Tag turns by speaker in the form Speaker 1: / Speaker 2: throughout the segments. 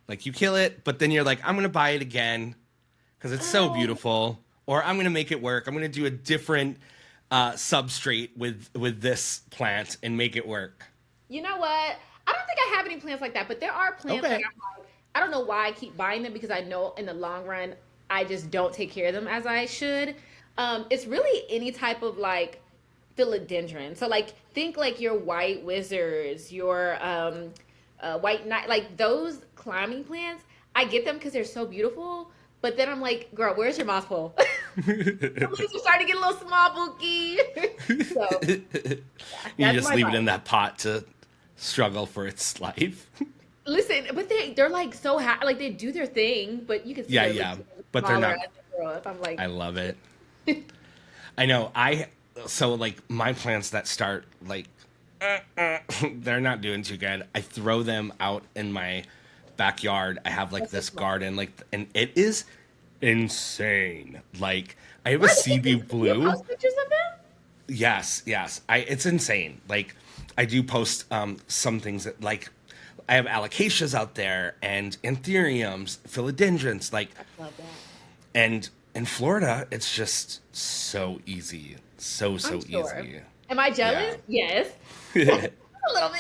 Speaker 1: Like you kill it, but then you're like, I'm gonna buy it again because it's so beautiful, or I'm gonna make it work. I'm gonna do a different substrate with this plant and make it work.
Speaker 2: You know what? I don't think I have any plants like that, but there are plants that
Speaker 1: Okay.
Speaker 2: I'm like, I don't know why I keep buying them because I know in the long run I just don't take care of them as I should. It's really any type of like philodendron. So like think like your white wizards, your white knight, like those climbing plants. I get them because they're so beautiful, but then I'm like, girl, where's your moss pole? The leaves are starting to get a little small, booky. So yeah,
Speaker 1: You
Speaker 2: that's
Speaker 1: just
Speaker 2: my
Speaker 1: leave it in
Speaker 2: vibe.
Speaker 1: that pot to struggle for its life.
Speaker 2: Listen, but they're like so like they do their thing, but you can see
Speaker 1: Yeah,
Speaker 2: their leaves
Speaker 1: yeah,
Speaker 2: getting
Speaker 1: but they're
Speaker 2: smaller
Speaker 1: not.
Speaker 2: as they grow up. I'm
Speaker 1: I
Speaker 2: like,
Speaker 1: love it. I know. So like my plants that start like they're not doing too good. I throw them out in my backyard. I have like
Speaker 2: that's so
Speaker 1: this
Speaker 2: smart.
Speaker 1: garden, like, and it is insane. Like I have a
Speaker 2: Why
Speaker 1: sea
Speaker 2: did
Speaker 1: view
Speaker 2: you
Speaker 1: blue.
Speaker 2: post pictures of them?
Speaker 1: Yes, yes. It's insane. Like I do post some things that like I have alocasias out there and anthuriums, philodendrons, like,
Speaker 2: I love that.
Speaker 1: and in Florida, it's just so easy.
Speaker 2: I'm
Speaker 1: So
Speaker 2: sure.
Speaker 1: easy.
Speaker 2: Am I
Speaker 1: Yeah.
Speaker 2: jealous? Yes, a little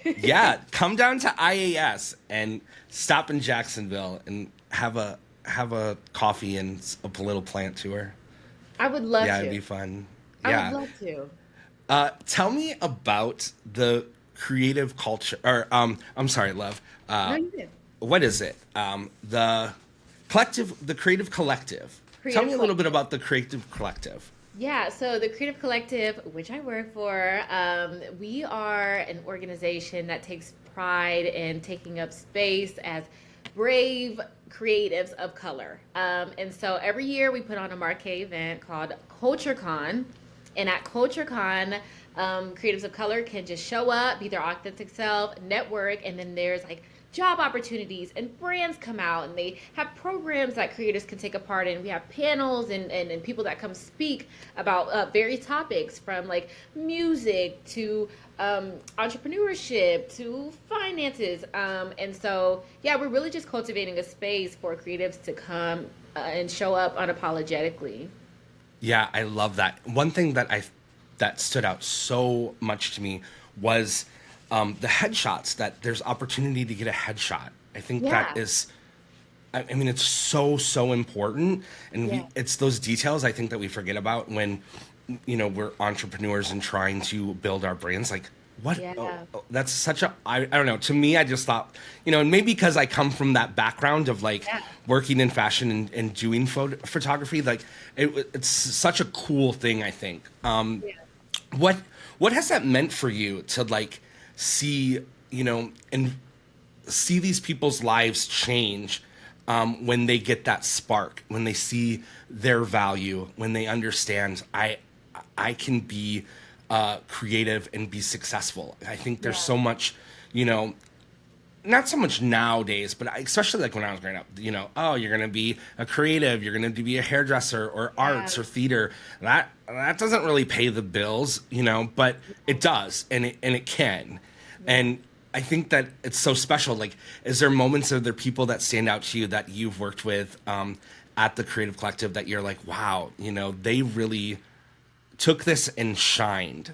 Speaker 2: bit.
Speaker 1: Yeah, come down to IAS and stop in Jacksonville and have a coffee and a little plant tour.
Speaker 2: I would love
Speaker 1: Yeah, it'd
Speaker 2: to.
Speaker 1: be fun.
Speaker 2: I would
Speaker 1: Yeah.
Speaker 2: love to.
Speaker 1: Tell me about the creative culture, or I'm sorry, love.
Speaker 2: No, you did.
Speaker 1: What is it? The creative collective. Tell
Speaker 2: Creative
Speaker 1: me a little bit
Speaker 2: Collective.
Speaker 1: about the creative collective.
Speaker 2: Yeah, so the Creative Collective, which I work for, we are an organization that takes pride in taking up space as brave creatives of color. And so every year we put on a marquee event called CultureCon. And at CultureCon, creatives of color can just show up, be their authentic self, network, and then there's like job opportunities and brands come out and they have programs that creators can take a part in. We have panels and people that come speak about various topics from like music to entrepreneurship to finances. And so, yeah, we're really just cultivating a space for creatives to come and show up unapologetically.
Speaker 1: Yeah, I love that. One thing that stood out so much to me was the headshots. That there's opportunity to get a headshot. I think that
Speaker 2: Yeah.
Speaker 1: is. I mean, it's so important, and
Speaker 2: Yeah.
Speaker 1: it's those details I think that we forget about when we're entrepreneurs and trying to build our brands. Like what?
Speaker 2: Yeah.
Speaker 1: That's such a I don't know. To me, I just thought and maybe because I come from that background of like
Speaker 2: Yeah.
Speaker 1: working in fashion and doing photography, like it's such a cool thing. I think.
Speaker 2: Yeah.
Speaker 1: What what has that meant for you to like see and see these people's lives change when they get that spark, when they see their value, when they understand I can be creative and be successful. I think there's
Speaker 2: Yeah.
Speaker 1: so much, you know, not so much nowadays, but especially like when I was growing up, oh, you're gonna be a creative, you're gonna be a hairdresser or
Speaker 2: Yeah.
Speaker 1: arts or theater. That doesn't really pay the bills, but it does, and it can,
Speaker 2: Yeah.
Speaker 1: and I think that it's so special. Like, is there moments, are there people that stand out to you that you've worked with at the Creative Collective that you're like, wow, they really took this and shined?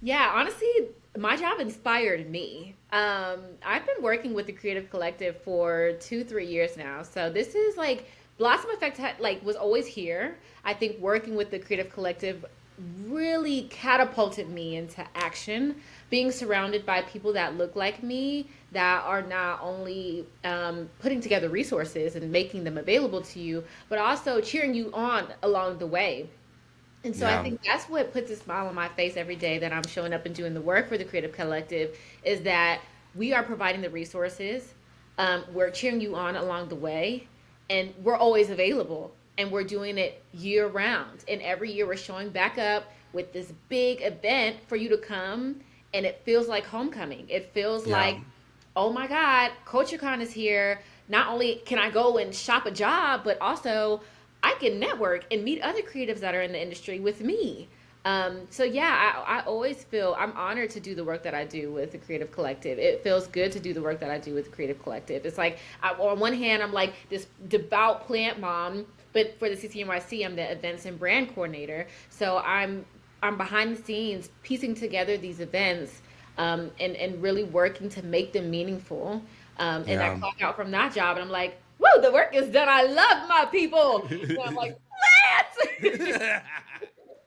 Speaker 2: Yeah, honestly, my job inspired me. I've been working with the Creative Collective for 2, 3 years now. So this is like Blossom Effect like was always here. I think working with the Creative Collective really catapulted me into action. Being surrounded by people that look like me, that are not only putting together resources and making them available to you, but also cheering you on along the way. And so I
Speaker 1: Yeah.
Speaker 2: think that's what puts a smile on my face every day that I'm showing up and doing the work for the Creative Collective is that we are providing the resources. We're cheering you on along the way, and we're always available. And we're doing it year round. And every year we're showing back up with this big event for you to come. And it feels like homecoming. It feels
Speaker 1: Yeah.
Speaker 2: like, oh my God, CultureCon is here. Not only can I go and shop a job, but also I can network and meet other creatives that are in the industry with me. So yeah, I always feel I'm honored to do the work that I do with the Creative Collective. It feels good to do the work that I do with the Creative Collective. It's like on one hand, I'm like this devout plant mom, but for the CCNYC, I'm the events and brand coordinator. So I'm behind the scenes piecing together these events, and really working to make them meaneful. And I
Speaker 1: Yeah.
Speaker 2: clock out from that job, and I'm like, "Woo, the work is done. I love my people." And I'm like, "Let's."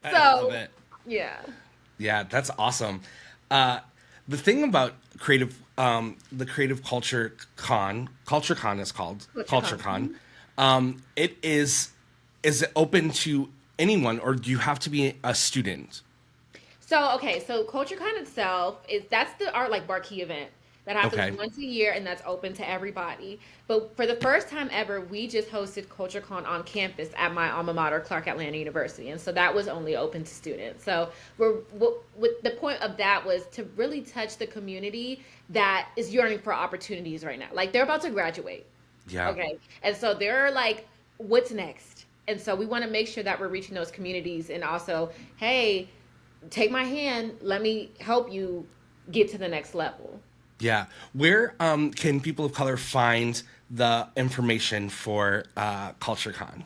Speaker 1: I love
Speaker 2: So
Speaker 1: it.
Speaker 2: yeah.
Speaker 1: Yeah, that's awesome. Uh, the thing about the creative culture con is called
Speaker 2: What you
Speaker 1: culture
Speaker 2: call?
Speaker 1: con. It is it open to anyone, or do you have to be a student?
Speaker 2: So okay, so CultureCon itself is that's the art like marquee event that happens
Speaker 1: Okay,
Speaker 2: once a year and that's open to everybody. But for the first time ever, we just hosted CultureCon on campus at my alma mater, Clark Atlanta University, and so that was only open to students. So what the point of that was to really touch the community that is yearning for opportunities right now. Like they're about to graduate.
Speaker 1: yeah,
Speaker 2: Okay. And so they're like, what's next? And so we want to make sure that we're reaching those communities and also, hey, take my hand, let me help you get to the next level.
Speaker 1: yeah. Where can people of color find the information for Culture Con?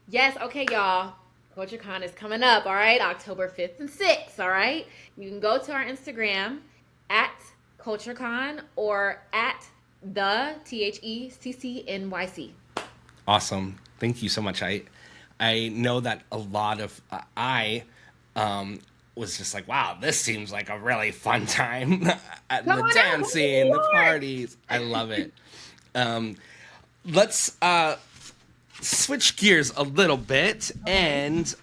Speaker 2: Yes, okay, y'all. CultureCon is coming up, all right? October 5th and 6th, all right? You can go to our Instagram at CultureCon or at the THECCNYC.
Speaker 1: Awesome. Thank you so much. I know that a lot of I was just like, wow, this seems like a really fun time. At
Speaker 2: Come
Speaker 1: the
Speaker 2: on out, come
Speaker 1: dancing, the
Speaker 2: on
Speaker 1: parties. I love it. Let's switch gears a little bit
Speaker 2: board.
Speaker 1: and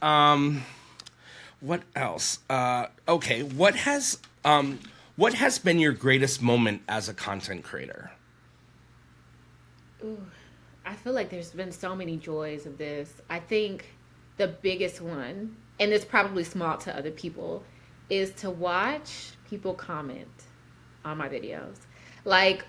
Speaker 1: what else? Okay, what has been your greatest moment as a content creator?
Speaker 2: Ooh, I feel like there's been so many joys of this. I think the biggest one, and it's probably small to other people, is to watch people comment on my videos. Like,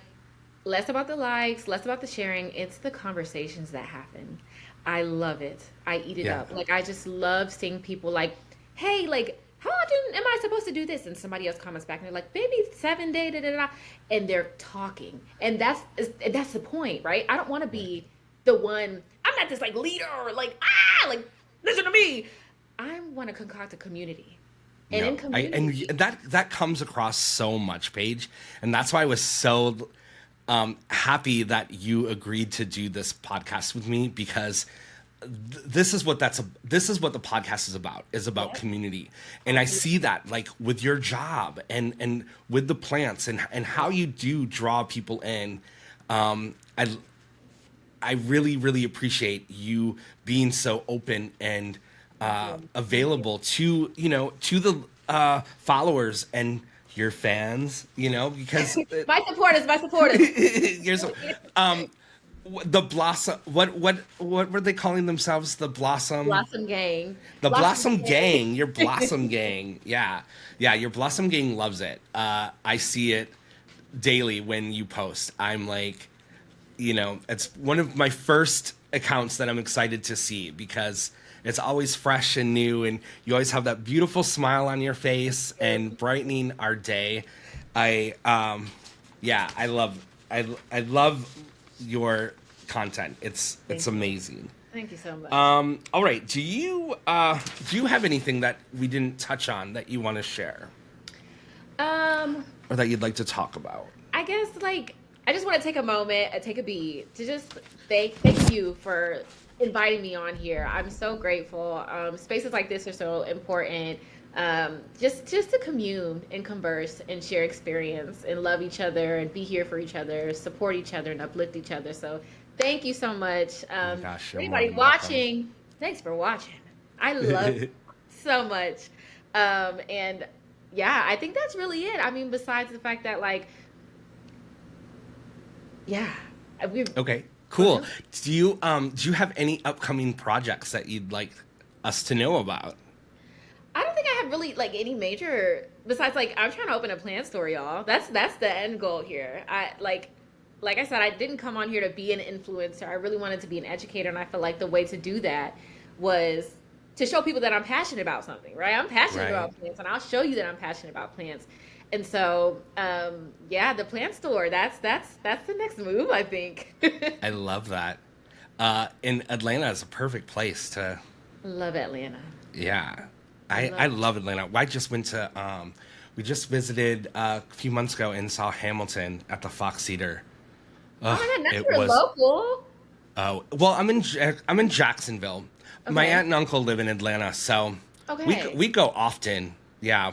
Speaker 2: less about the likes, less about the sharing. It's the conversations that happen. I love it. I eat it
Speaker 1: Yeah.
Speaker 2: up. Like, I just love seeing people like, hey, like, how often am I supposed to do this? And somebody else comments back and they're like, maybe 7 day, da, da, da. And they're talking. And that's the point, right? I don't want to
Speaker 1: Right.
Speaker 2: be the one, I'm not this like leader or like, like, listen to me. I want to concoct a community. And in
Speaker 1: No, and
Speaker 2: community,
Speaker 1: that comes across so much, Paige, and that's why I was so happy that you agreed to do this podcast with me because this is what the podcast is about
Speaker 2: yeah,
Speaker 1: community, and I see that like with your job and with the plants and how you do draw people in. I really appreciate you being so open and
Speaker 2: thank you. Thank you.
Speaker 1: available to to the followers and your fans, because
Speaker 2: My supporters, my supporters.
Speaker 1: you're so, um, the blossom. What were they calling themselves?
Speaker 2: Blossom Gang.
Speaker 1: The
Speaker 2: Blossom
Speaker 1: Blossom
Speaker 2: Gang.
Speaker 1: Gang. Your Blossom Gang. Yeah, yeah. Your Blossom Gang loves it. I see it daily when you post. I'm like, it's one of my first accounts that I'm excited to see because it's always fresh and new, and you always have that beautiful smile on your face and brightening our day. I, yeah, I love your content. It's
Speaker 2: Thank you.
Speaker 1: amazing.
Speaker 2: Thank you so much.
Speaker 1: All right, do you have anything that we didn't touch on that you want to share
Speaker 2: Um,
Speaker 1: or that you'd like to talk about?
Speaker 2: I guess like I just want to take a moment, take a beat to just thank you for inviting me on here. I'm so grateful. Spaces like this are so important. Just to commune and converse and share experience and love each other and be here for each other, support each other and uplift each other. So thank you so much.
Speaker 1: Oh my gosh,
Speaker 2: For
Speaker 1: you're more
Speaker 2: anybody
Speaker 1: than welcome.
Speaker 2: watching, thanks for watching. I love you so much. And yeah, I think that's really it. I mean, besides the fact that like, yeah, we
Speaker 1: Okay, cool. Do you have any upcoming projects that you'd like us to know about?
Speaker 2: I don't think I have really like any major besides like I'm trying to open a plant store, y'all. That's the end goal here. I like I said, I didn't come on here to be an influencer. I really wanted to be an educator, and I feel like the way to do that was to show people that I'm passionate about something, right? I'm passionate
Speaker 1: Right.
Speaker 2: about plants, and I'll show you that I'm passionate about plants. And so, yeah, the plant store. That's the next move, I think.
Speaker 1: I love that. And Atlanta is a perfect place to.
Speaker 2: Love Atlanta.
Speaker 1: Yeah,
Speaker 2: I
Speaker 1: I
Speaker 2: love.
Speaker 1: love Atlanta. I just went to. We just visited a few months ago and saw Hamilton at the Fox Theater.
Speaker 2: Oh
Speaker 1: Ugh,
Speaker 2: my God, now
Speaker 1: it
Speaker 2: you're
Speaker 1: was.
Speaker 2: local.
Speaker 1: Oh well, I'm in Jacksonville. My
Speaker 2: Okay.
Speaker 1: aunt and uncle live in Atlanta, so
Speaker 2: Okay.
Speaker 1: we go often. Yeah.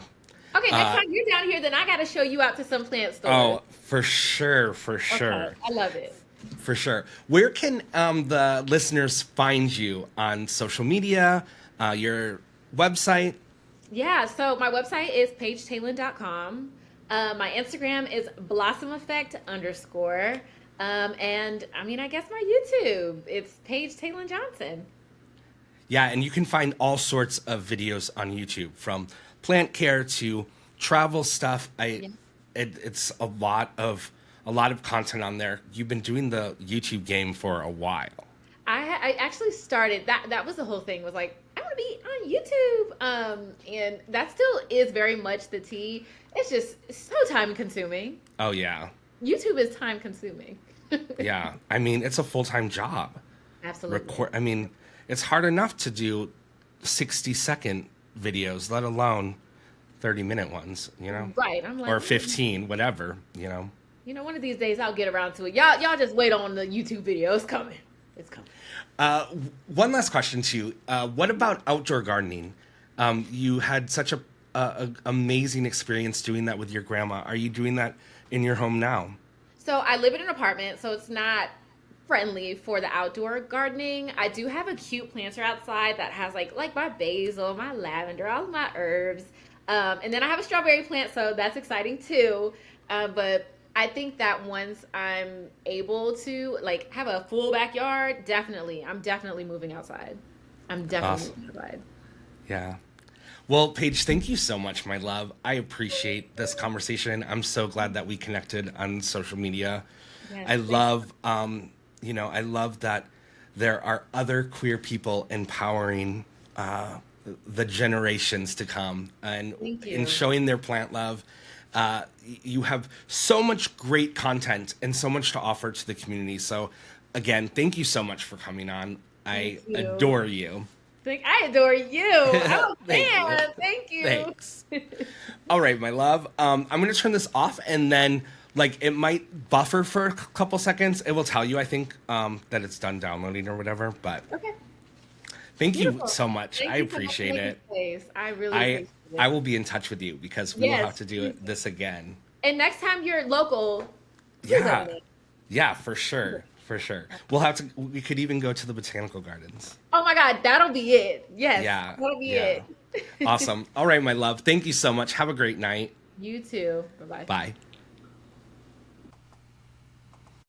Speaker 2: Okay. Next
Speaker 1: Uh,
Speaker 2: time you're down here, then I got to show you out to some plant stores.
Speaker 1: oh, for sure, for
Speaker 2: Okay.
Speaker 1: sure.
Speaker 2: I love it.
Speaker 1: For sure. Where can the listeners find you on social media, your website?
Speaker 2: Yeah, so my website is pagetailyn.com. My Instagram is blossomeffect_. And I mean, I guess my YouTube, it's Paige Tailyn Johnson.
Speaker 1: Yeah, and you can find all sorts of videos on YouTube, from plant care to travel stuff.
Speaker 2: Yeah.
Speaker 1: It's a lot of content on there. You've been doing the YouTube game for a while.
Speaker 2: I actually started that was the whole thing, was like, I want to be on YouTube. And that still is very much the tea. It's just so time consuming.
Speaker 1: Oh yeah.
Speaker 2: YouTube is time consuming.
Speaker 1: Yeah. I mean, it's a full-time job.
Speaker 2: Absolutely.
Speaker 1: I mean, it's hard enough to do 60-second videos, let alone 30-minute ones, you know?
Speaker 2: Right. I'm like,
Speaker 1: Or 15, whatever, you know?
Speaker 2: one of these days I'll get around to it. Y'all just wait on the YouTube video. It's coming. It's coming.
Speaker 1: One last question to you. What about outdoor gardening? You had such a amazing experience doing that with your grandma. Are you doing that in your home now?
Speaker 2: So I live in an apartment, so it's not friendly for the outdoor gardening. I do have a cute planter outside that has like my basil, my lavender, all of my herbs. And then I have a strawberry plant, so that's exciting too. But I think that once I'm able to like have a full backyard, I'm definitely moving outside. I'm definitely
Speaker 1: Awesome.
Speaker 2: moving outside.
Speaker 1: Yeah. Well, Paige, thank you so much, my love. I appreciate this conversation. I'm so glad that we connected on social media.
Speaker 2: Yes,
Speaker 1: I
Speaker 2: thank
Speaker 1: love, I love that there are other queer people empowering the generations to come and
Speaker 2: Thank
Speaker 1: in
Speaker 2: you.
Speaker 1: showing their plant love. You have so much great content and so much to offer to the community. So, again, thank you so much for coming on. I
Speaker 2: Thank you.
Speaker 1: adore you.
Speaker 2: I adore you. I'm a
Speaker 1: Thank you.
Speaker 2: fan. Thank you.
Speaker 1: Thanks. All right, my love. I'm going to turn this off, and then, like, it might buffer for a couple seconds. It will tell you, I think, that it's done downloading or whatever. But
Speaker 2: Okay.
Speaker 1: thank
Speaker 2: Beautiful.
Speaker 1: you so much.
Speaker 2: Thank
Speaker 1: I
Speaker 2: you so much for
Speaker 1: appreciate
Speaker 2: making
Speaker 1: it.
Speaker 2: space. I really
Speaker 1: I
Speaker 2: appreciate it.
Speaker 1: I will be in touch with you because we will
Speaker 2: Yes,
Speaker 1: have to do this again.
Speaker 2: And next time you're local, please
Speaker 1: Yeah.
Speaker 2: let me know.
Speaker 1: Yeah, for sure. For sure. We'll have to. We could even go to the botanical gardens.
Speaker 2: Oh my God, that'll be it. Yes.
Speaker 1: Yeah.
Speaker 2: That'll be
Speaker 1: Yeah.
Speaker 2: it.
Speaker 1: Awesome. All right, my love. Thank you so much. Have a great night.
Speaker 2: You too. Bye bye.
Speaker 1: Bye.